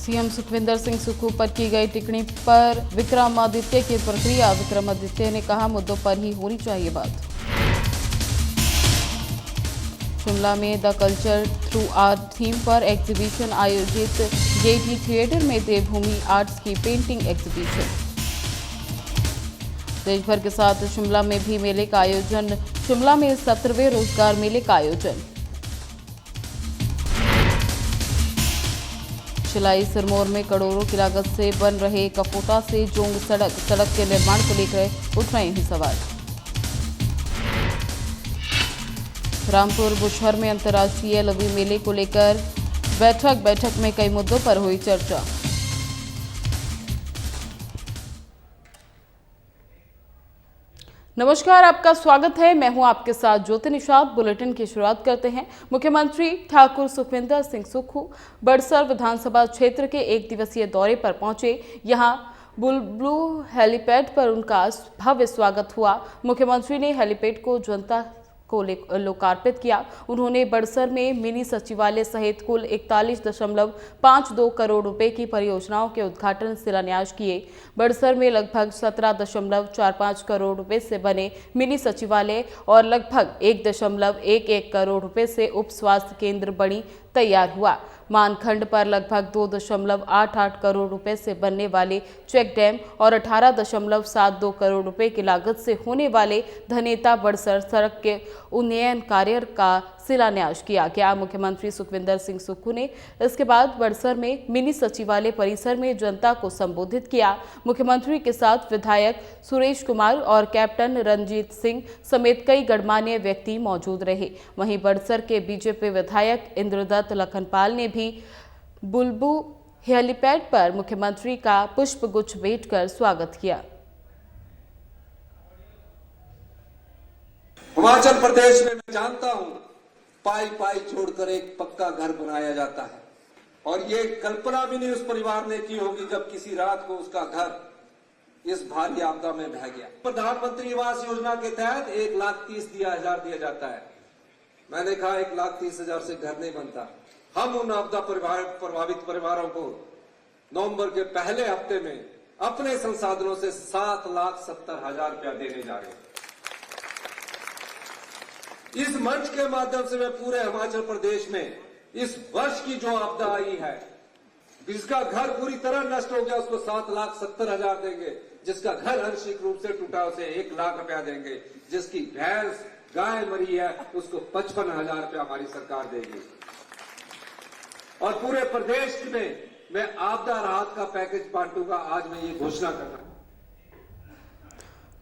CM Sukhvinder Singh Sukhu पर की गई टिप्पणी पर विक्रमादित्य की प्रक्रिया। विक्रमादित्य ने कहा, मुद्दों पर ही होनी चाहिए बात। शिमला में the culture through art theme पर एग्जीबिशन आयोजित। गेयटी थिएटर में देवभूमि आर्ट्स की पेंटिंग एग्जीबिशन। देश भर के साथ शिमला में भी मेले का आयोजन। शिमला में 17वें रोजगार मेले का आयोजन। शिलाई सिरमौर में करोड़ों की लागत से बन रहे कफोटा से जोंग सड़क के निर्माण को लेकर उठ रहे हैं सवाल। रामपुर बुशहर में अंतर्राष्ट्रीय लवी मेले को लेकर बैठक में कई मुद्दों पर हुई चर्चा। नमस्कार, आपका स्वागत है। मैं हूं आपके साथ ज्योति निषाद। बुलेटिन की शुरुआत करते हैं। मुख्यमंत्री ठाकुर सुखविंदर सिंह सुक्खू बड़सर विधानसभा क्षेत्र के 1 दिवसीय दौरे पर पहुंचे। यहां बुलबुल हेलीपैड पर उनका भव्य स्वागत हुआ। मुख्यमंत्री ने हेलीपैड को जनता को लोकार्पित किया। उन्होंने बड़सर में मिनी सचिवालय सहित कुल 41.52 करोड़ रुपए की परियोजनाओं के उद्घाटन शिलान्यास किए। बड़सर में लगभग 17.45 करोड़ रुपए से बने मिनी सचिवालय और लगभग 1.11 करोड़ रुपए से उप स्वास्थ्य केंद्र बनी तैयार हुआ। मानखंड पर लगभग 2.88 करोड़ रुपए से बनने वाले चेक डैम और 18.72 करोड़ रुपए की लागत से होने वाले धनेता बड़सर सड़क के उन्नयन कार्य का शिलान्यास किया गया। मुख्यमंत्री सुखविंदर सिंह सुक्खू ने इसके बाद बड़सर में मिनी सचिवालय परिसर में जनता को संबोधित किया। मुख्यमंत्री के साथ विधायक सुरेश कुमार और कैप्टन रंजीत सिंह समेत कई गणमान्य व्यक्ति मौजूद रहे। वहीं बड़सर के बीजेपी विधायक इंद्रदत्त लखनपाल ने भी बुलबुल हेलीपैड पर मुख्यमंत्री का पुष्पगुच्छ भेंट कर स्वागत किया। हिमाचल प्रदेश में मैं जानता हूं, पाई पाई जोड़कर एक पक्का घर बनाया जाता है और ये कल्पना भी नहीं उस परिवार ने की होगी जब किसी रात को उसका घर इस भारी आपदा में बह गया। प्रधानमंत्री आवास योजना के तहत 1,30,000 दिया जाता है। मैंने कहा 1,30,000 से घर नहीं बनता। हम उन आपदा प्रभावित परिवारों को नवंबर के पहले हफ्ते में अपने संसाधनों से 7,70,000 रुपया देने जा रहे हैं। इस मंच के माध्यम से मैं पूरे हिमाचल प्रदेश में इस वर्ष की जो आपदा आई है, जिसका घर पूरी तरह नष्ट हो गया, उसको 7,70,000 देंगे। जिसका घर आंशिक रूप से टूटा उसे 1 लाख रुपया देंगे। जिसकी भैंस गाय मरी है उसको 55,000 रुपया हमारी सरकार देगी। और पूरे प्रदेश में मैं आपदा राहत का पैकेज बांटूंगा। आज मैं ये घोषणा कर रहा हूं।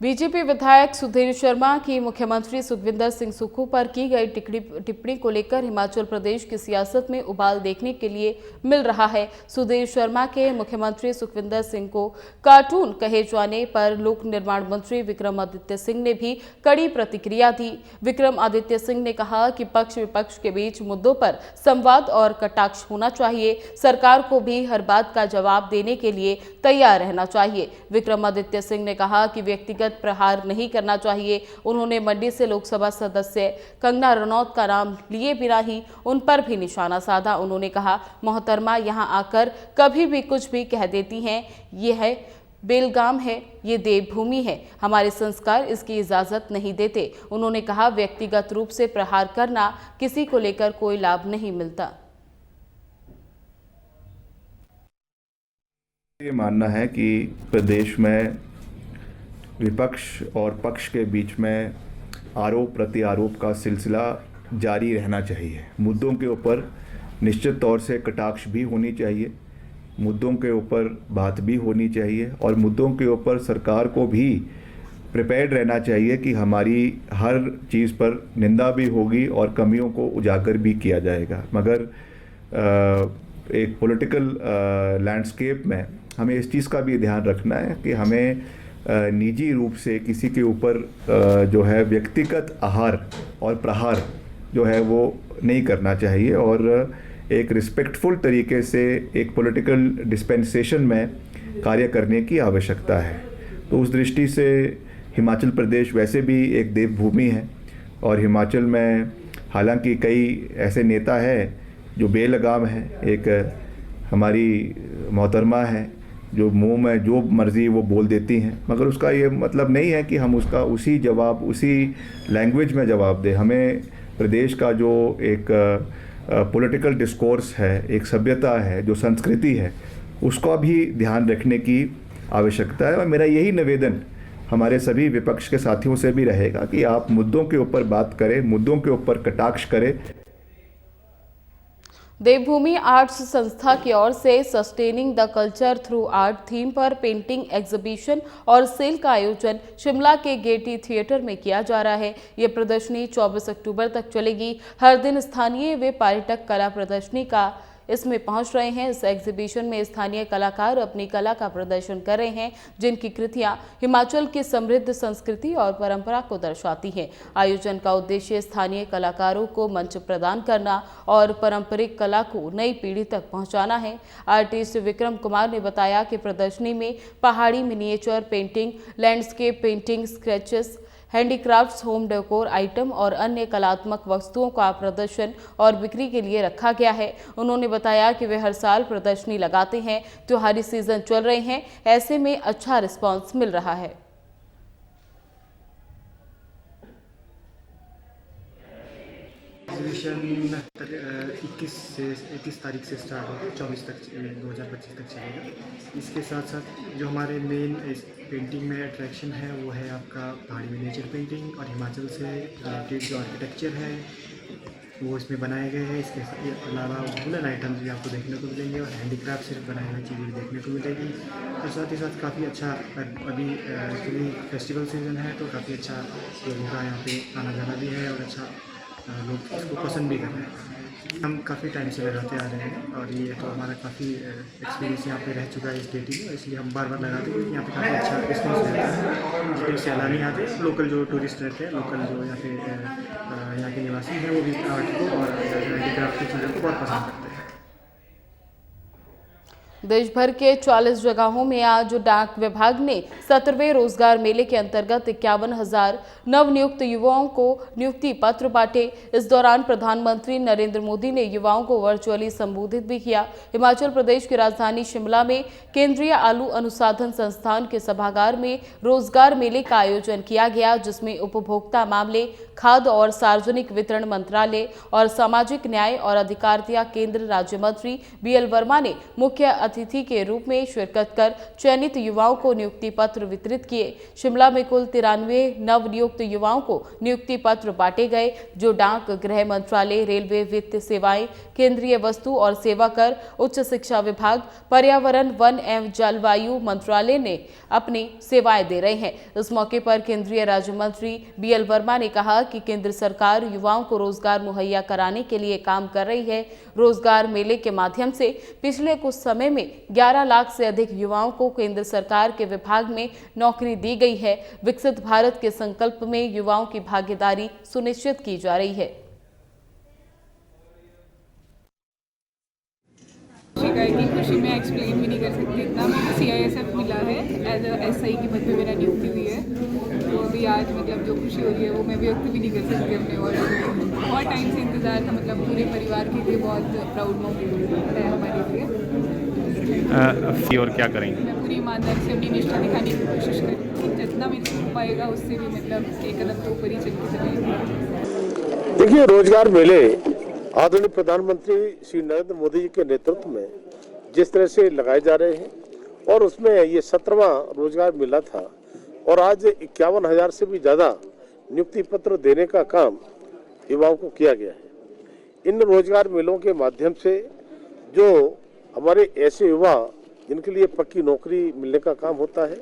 बीजेपी विधायक सुधीर शर्मा की मुख्यमंत्री सुखविंदर सिंह सुक्खू पर की गई टिप्पणी को लेकर हिमाचल प्रदेश की सियासत में उबाल देखने के लिए मिल रहा है। सुधीर शर्मा के मुख्यमंत्री सुखविंदर सिंह को कार्टून कहे जाने पर लोक निर्माण मंत्री विक्रमादित्य सिंह ने भी कड़ी प्रतिक्रिया दी। विक्रमादित्य सिंह ने कहा कि पक्ष विपक्ष के बीच मुद्दों पर संवाद और कटाक्ष होना चाहिए। सरकार को भी हर बात का जवाब देने के लिए तैयार रहना चाहिए। विक्रमादित्य सिंह ने कहा कि व्यक्तिगत प्रहार नहीं करना चाहिए। उन्होंने मंडी से लोकसभा सदस्य कंगना रनौत का नाम लिए बिना ही उन पर भी निशाना साधा। उन्होंने कहा, मोहतरमा यहां आकर कभी भी कुछ भी कह देती हैं। ये है बेलगाम है, ये देवभूमि है, हमारे संस्कार इसकी इजाजत नहीं देते। उन्होंने कहा, व्यक्तिगत रूप से प्रहार करना किसी को लेकर कोई लाभ नहीं मिलता। ये मानना है कि प्रदेश में विपक्ष और पक्ष के बीच में आरोप प्रत्यारोप का सिलसिला जारी रहना चाहिए। मुद्दों के ऊपर निश्चित तौर से कटाक्ष भी होनी चाहिए, मुद्दों के ऊपर बात भी होनी चाहिए और मुद्दों के ऊपर सरकार को भी प्रिपेयर्ड रहना चाहिए कि हमारी हर चीज़ पर निंदा भी होगी और कमियों को उजागर भी किया जाएगा। मगर एक पॉलिटिकल लैंडस्केप में हमें इस चीज़ का भी ध्यान रखना है कि हमें निजी रूप से किसी के ऊपर जो है व्यक्तिगत आहार और प्रहार जो है वो नहीं करना चाहिए और एक रिस्पेक्टफुल तरीके से एक पॉलिटिकल डिस्पेंसेशन में कार्य करने की आवश्यकता है। तो उस दृष्टि से हिमाचल प्रदेश वैसे भी एक देवभूमि है और हिमाचल में हालांकि कई ऐसे नेता हैं जो बेलगाम हैं। एक हमारी मोहतरमा हैं जो मुंह में जो मर्ज़ी वो बोल देती हैं, मगर उसका ये मतलब नहीं है कि हम उसका उसी लैंग्वेज में जवाब दें। हमें प्रदेश का जो एक पॉलिटिकल डिस्कोर्स है, एक सभ्यता है, जो संस्कृति है, उसका भी ध्यान रखने की आवश्यकता है। और मेरा यही निवेदन हमारे सभी विपक्ष के साथियों से भी रहेगा कि आप मुद्दों के ऊपर बात करें, मुद्दों के ऊपर कटाक्ष करें। देवभूमि आर्ट्स संस्था की ओर से sustaining the culture through art theme पर पेंटिंग एग्जीबिशन और सेल का आयोजन शिमला के गेटी थिएटर में किया जा रहा है। ये प्रदर्शनी 24 अक्टूबर तक चलेगी। हर दिन स्थानीय व पर्यटक कला प्रदर्शनी का इसमें पहुंच रहे हैं। इस एग्जीबिशन में स्थानीय कलाकार अपनी कला का प्रदर्शन कर रहे हैं, जिनकी कृतियां हिमाचल की समृद्ध संस्कृति और परंपरा को दर्शाती हैं। आयोजन का उद्देश्य स्थानीय कलाकारों को मंच प्रदान करना और पारंपरिक कला को नई पीढ़ी तक पहुंचाना है। आर्टिस्ट विक्रम कुमार ने बताया कि प्रदर्शनी में पहाड़ी miniature painting, landscape painting, sketches, handicrafts, home decor item और अन्य कलात्मक वस्तुओं का प्रदर्शन और बिक्री के लिए रखा गया है। उन्होंने बताया कि वे हर साल प्रदर्शनी लगाते हैं। त्योहारी सीजन चल रहे हैं, ऐसे में अच्छा रिस्पांस मिल रहा है। एग्जीबिशन 21 तारीख से स्टार्ट होगा, 2025 तक चलेगा। इसके साथ साथ जो हमारे मेन पेंटिंग में अट्रैक्शन है वो है आपका पहाड़ी मिनिएचर पेंटिंग और हिमाचल से रिलेटेड जो आर्किटेक्चर है वो इसमें बनाए गए हैं। इसके अलावा वुलन आइटम्स भी आपको देखने को मिलेंगे और हैंडीक्राफ्ट से बनाई हुई चीज़ें भी देखने को मिलेगी। और साथ ही साथ काफ़ी अच्छा, अभी एक्चुअली फेस्टिवल सीजन है तो काफ़ी अच्छा लोगों का यहाँ पे आना जाना भी है और अच्छा लोग इसको पसंद भी कर रहे हैं। हम काफ़ी टाइम से लगाते आ रहे हैं और ये तो हमारा काफ़ी एक्सपीरियंस यहाँ पे रह चुका है इस डेटी में, इसलिए हम बार बार लगाते हैं क्योंकि यहाँ पे काफ़ी अच्छा रिस्पॉन्स रहता है। जितने सैलानी आते हैं, लोकल जो टूरिस्ट रहते हैं, लोकल जो यहाँ पे यहाँ के निवासी हैं, वो भी आर्ट को और हैंडीक्राफ्ट की चीज़ों को बहुत पसंद करते हैं। देश भर के 40 जगहों में आज डाक विभाग ने 17वें रोजगार मेले के अंतर्गत 51,000 नवनियुक्त युवाओं को नियुक्ति पत्र बांटे। इस दौरान प्रधानमंत्री नरेंद्र मोदी ने युवाओं को वर्चुअली संबोधित भी किया। हिमाचल प्रदेश की राजधानी शिमला में केंद्रीय आलू अनुसंधान संस्थान के सभागार में रोजगार मेले का आयोजन किया गया, जिसमें उपभोक्ता मामले, खाद्य और सार्वजनिक वितरण मंत्रालय और सामाजिक न्याय और अधिकारिता केंद्र राज्य मंत्री BL वर्मा ने मुख्य अतिथि के रूप में शिरकत कर चयनित युवाओं को नियुक्ति पत्र वितरित किए। शिमला में कुल 93 नवनियुक्त युवाओं को नियुक्ति पत्र बांटे गए, जो डाक, गृह मंत्रालय, रेलवे, वित्त सेवाएं, केंद्रीय वस्तु और सेवा कर, उच्च शिक्षा विभाग, पर्यावरण, वन एवं जलवायु मंत्रालय ने अपनी सेवाएं दे रहे हैं। इस मौके पर केंद्रीय राज्य मंत्री BL वर्मा ने कहा कि केंद्र सरकार युवाओं को रोजगार मुहैया कराने के लिए काम कर रही है। रोजगार मेले के माध्यम से पिछले कुछ समय में 11 लाख से अधिक युवाओं को केंद्र सरकार के विभाग में नौकरी दी गई है। विकसित भारत के संकल्प में युवाओं की भागीदारी सुनिश्चित की जा रही है। की खुशी में एक्सप्लेन भी नहीं कर सकती। इतना मुझे CISF मिला है, एज SI की पद पे मेरा नियुक्ति हुई है, तो अभी आज मतलब जो खुशी हो रही है वो मैं व्यक्त भी नहीं कर सकती अपने वर्ड्स में। बहुत टाइम से इंतज़ार था, मतलब पूरे परिवार के लिए बहुत प्राउड मोमेंट है हमारे लिए। और क्या करेंगे? मैं पूरी ईमानदारी से अपनी निष्ठा दिखाने की कोशिश करूँगी, जितना मेरे से हो पाएगा उससे भी मतलब एक कदम तो ऊपर ही चल के चलेंगे। देखिए, रोजगार मेले आदरणीय प्रधानमंत्री श्री नरेंद्र मोदी जी के नेतृत्व में जिस तरह से लगाए जा रहे हैं और उसमें ये 17वां रोजगार मेला था और आज 51,000 से भी ज़्यादा नियुक्ति पत्र देने का काम युवाओं को किया गया है। इन रोजगार मेलों के माध्यम से जो हमारे ऐसे युवा जिनके लिए पक्की नौकरी मिलने का काम होता है,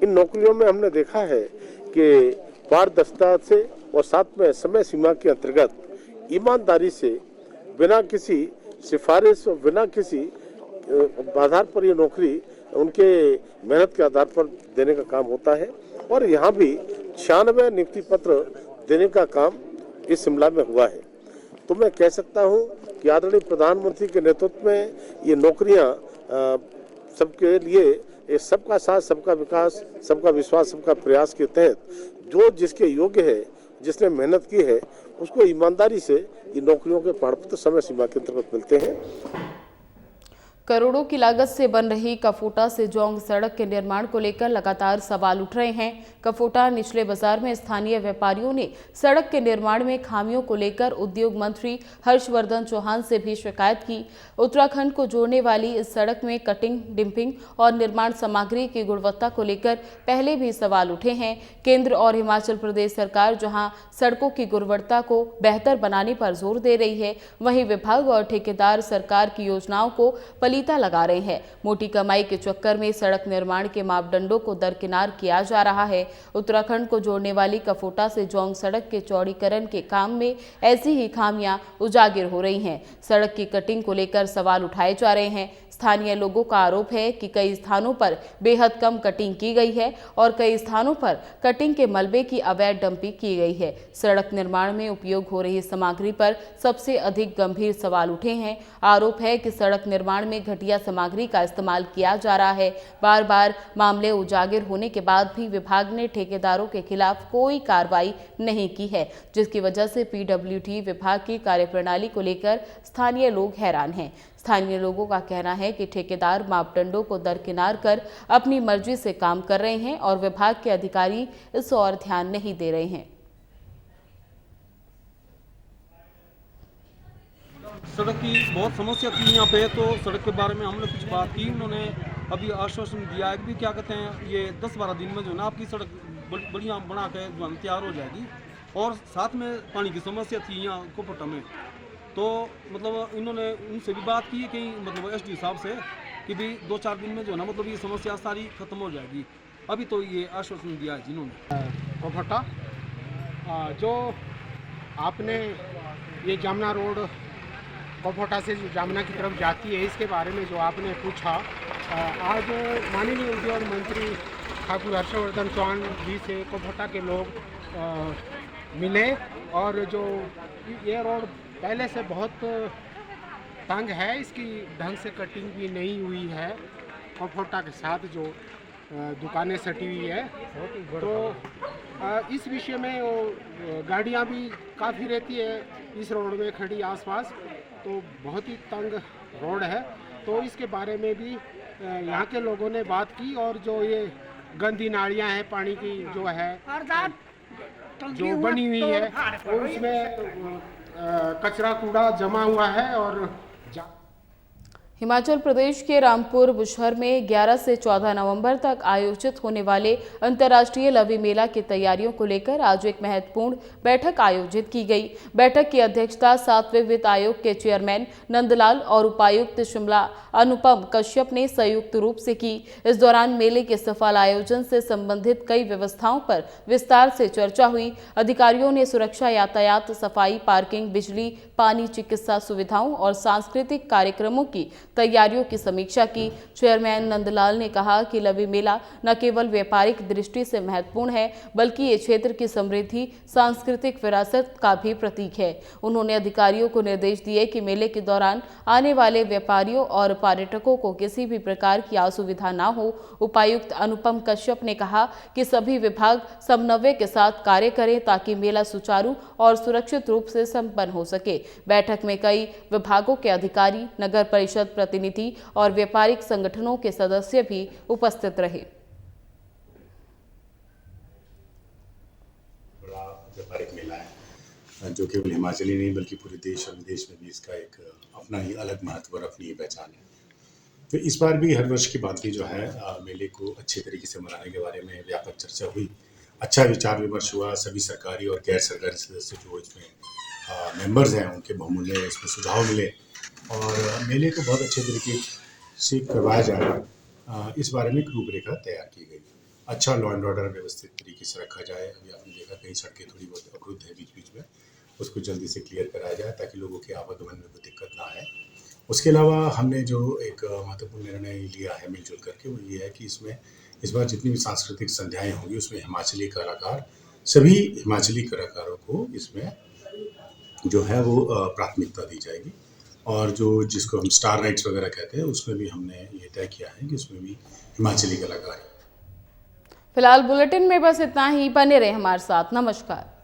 इन नौकरियों में हमने देखा है कि पारदर्शिता से और साथ में समय सीमा के अंतर्गत ईमानदारी से, बिना किसी सिफारिश और बिना किसी आधार पर ये नौकरी उनके मेहनत के आधार पर देने का काम होता है। और यहाँ भी 96 नियुक्ति पत्र देने का काम इस शिमला में हुआ है। तो मैं कह सकता हूँ कि आदरणीय प्रधानमंत्री के नेतृत्व में ये नौकरियाँ सबके लिए ये सबका साथ, सबका विकास, सबका विश्वास, सबका प्रयास के तहत जो जिसके योग्य है, जिसने मेहनत की है, उसको ईमानदारी से ये नौकरियों के प्रमाण पत्र समय सीमा के अंतर्गत मिलते हैं। करोड़ों की लागत से बन रही कफोटा से जोंग सड़क के निर्माण को लेकर लगातार सवाल उठ रहे हैं। कफोटा निचले बाजार में स्थानीय व्यापारियों ने सड़क के निर्माण में खामियों को लेकर उद्योग मंत्री हर्षवर्धन चौहान से भी शिकायत की। उत्तराखंड को जोड़ने वाली इस सड़क में कटिंग, डिंपिंग और निर्माण सामग्री की गुणवत्ता को लेकर पहले भी सवाल उठे हैं। केंद्र और हिमाचल प्रदेश सरकार जहां सड़कों की गुणवत्ता को बेहतर बनाने पर जोर दे रही है, वहीं विभाग और ठेकेदार सरकार की योजनाओं को पलीता लगा रहे हैं। मोटी कमाई के चक्कर में सड़क निर्माण के मापदंडों को दरकिनार किया जा रहा है। उत्तराखंड को जोड़ने वाली कफोटा से जोंग सड़क के चौड़ीकरण के काम में ऐसी ही खामियां उजागर हो रही हैं। सड़क की कटिंग को लेकर सवाल उठाए जा रहे हैं। स्थानीय लोगों का आरोप है कि कई स्थानों पर बेहद कम कटिंग की गई है और कई स्थानों पर कटिंग के मलबे की अवैध डंपिंग की गई है। सड़क निर्माण में उपयोग हो रही सामग्री पर सबसे अधिक गंभीर सवाल उठे हैं। आरोप है कि सड़क निर्माण में घटिया सामग्री का इस्तेमाल किया जा रहा है। बार बार मामले उजागर होने के बाद भी विभाग ने ठेकेदारों के खिलाफ कोई कार्रवाई नहीं की है, जिसकी वजह से पीडब्ल्यूडी विभाग की कार्यप्रणाली को लेकर स्थानीय लोग हैरान हैं। स्थानीय लोगों का कहना है कि ठेकेदार मापदंडों को दरकिनार कर अपनी मर्जी से काम कर रहे हैं और विभाग के अधिकारी इस ओर ध्यान नहीं दे रहे हैं। सड़क की बहुत समस्या थी यहाँ पे, तो सड़क के बारे में हमने कुछ बात की। उन्होंने अभी आश्वासन दिया है कि क्या कहते हैं, ये 10-12 दिन में जो है ना आपकी सड़क बढ़िया बना के जो है तैयार हो जाएगी। और साथ में पानी की समस्या थी यहाँ कोपटा में, तो मतलब इन्होंने उनसे भी बात की है कि मतलब एसडी साहब से कि भी 2-4 दिन में जो है ना मतलब ये समस्या सारी खत्म हो जाएगी। अभी तो ये आश्वासन दिया है जिन्होंने। कोपटा जो आपने ये जामना रोड कोपटा से जो जामना की तरफ जाती है, इसके बारे में जो आपने पूछा, आज माननीय उद्योग मंत्री ठाकुर हर्षवर्धन चौहान जी से कोपटा के लोग मिले और जो ये रोड पहले से बहुत तंग है, इसकी ढंग से कटिंग भी नहीं हुई है। कोपटा के साथ जो दुकानें सटी हुई है, तो इस विषय में वो गाड़ियाँ भी काफ़ी रहती है इस रोड में खड़ी आसपास, तो बहुत ही तंग रोड है। तो इसके बारे में भी यहाँ के लोगों ने बात की और जो ये गंदी नालियाँ हैं पानी की जो है जो बनी हुई है, उसमें कचरा कूड़ा जमा हुआ है। और हिमाचल प्रदेश के रामपुर बुशहर में 11 से 14 नवंबर तक आयोजित होने वाले अंतर्राष्ट्रीय लवी मेला की तैयारियों को लेकर आज एक महत्वपूर्ण बैठक आयोजित की गई। बैठक की अध्यक्षता 7वें वित्त आयोग के चेयरमैन नंदलाल और उपायुक्त शिमला अनुपम कश्यप ने संयुक्त रूप से की। इस दौरान मेले के सफल आयोजन से संबंधित कई व्यवस्थाओं पर विस्तार से चर्चा हुई। अधिकारियों ने सुरक्षा, यातायात, सफाई, पार्किंग, बिजली, पानी, चिकित्सा सुविधाओं और सांस्कृतिक कार्यक्रमों की तैयारियों की समीक्षा की। चेयरमैन नंदलाल ने कहा कि लवी मेला न केवल व्यापारिक दृष्टि से महत्वपूर्ण है, बल्कि ये क्षेत्र की समृद्धि, सांस्कृतिक विरासत का भी प्रतीक है। उन्होंने अधिकारियों को निर्देश दिए कि मेले के दौरान आने वाले व्यापारियों और पर्यटकों को किसी भी प्रकार की असुविधा न हो। उपायुक्त अनुपम कश्यप ने कहा कि सभी विभाग समन्वय के साथ कार्य करें ताकि मेला सुचारू और सुरक्षित रूप से संपन्न हो सके। बैठक में कई विभागों के अधिकारी, नगर परिषद प्रतिनिधि और व्यापारिक संगठनों के सदस्य भी उपस्थित रहे। बड़ा व्यापारिक मेला है जो केवल हिमाचली नहीं बल्कि पूरे देश और विदेश में भी इसका एक अपना ही अलग महत्व और अपनी ही पहचान है। तो इस बार भी हर वर्ष की भांति जो है मेले को अच्छे तरीके से मनाने के बारे में व्यापक चर्चा हुई, अच्छा विचार विमर्श हुआ। सभी सरकारी और गैर सरकारी सदस्य जो इसमें मेंबर्स हैं उनके बहुमूल्य इसमें सुझाव मिले और मेले को बहुत अच्छे तरीके से करवाया जाएगा, इस बारे में एक रूपरेखा तैयार की गई। अच्छा लॉ एंड ऑर्डर व्यवस्थित तरीके से रखा जाए। अभी आपने देखा कई सड़कें थोड़ी बहुत अवरुद्ध है बीच बीच में, उसको जल्दी से क्लियर कराया जाए ताकि लोगों के आवागमन में कोई दिक्कत ना आए। उसके अलावा हमने जो एक महत्वपूर्ण निर्णय लिया है मिलजुल करके, वो ये है कि इसमें इस बार जितनी भी सांस्कृतिक संध्याएँ होंगी उसमें हिमाचली कलाकार, सभी हिमाचली कलाकारों को इसमें जो है वो प्राथमिकता दी जाएगी। और जो जिसको हम स्टार राइट्स वगैरह कहते हैं उसमें भी हमने ये तय किया है कि उसमें भी हिमाचली कलाकार। फिलहाल बुलेटिन में बस इतना ही। बने रहे हमारे साथ। नमस्कार।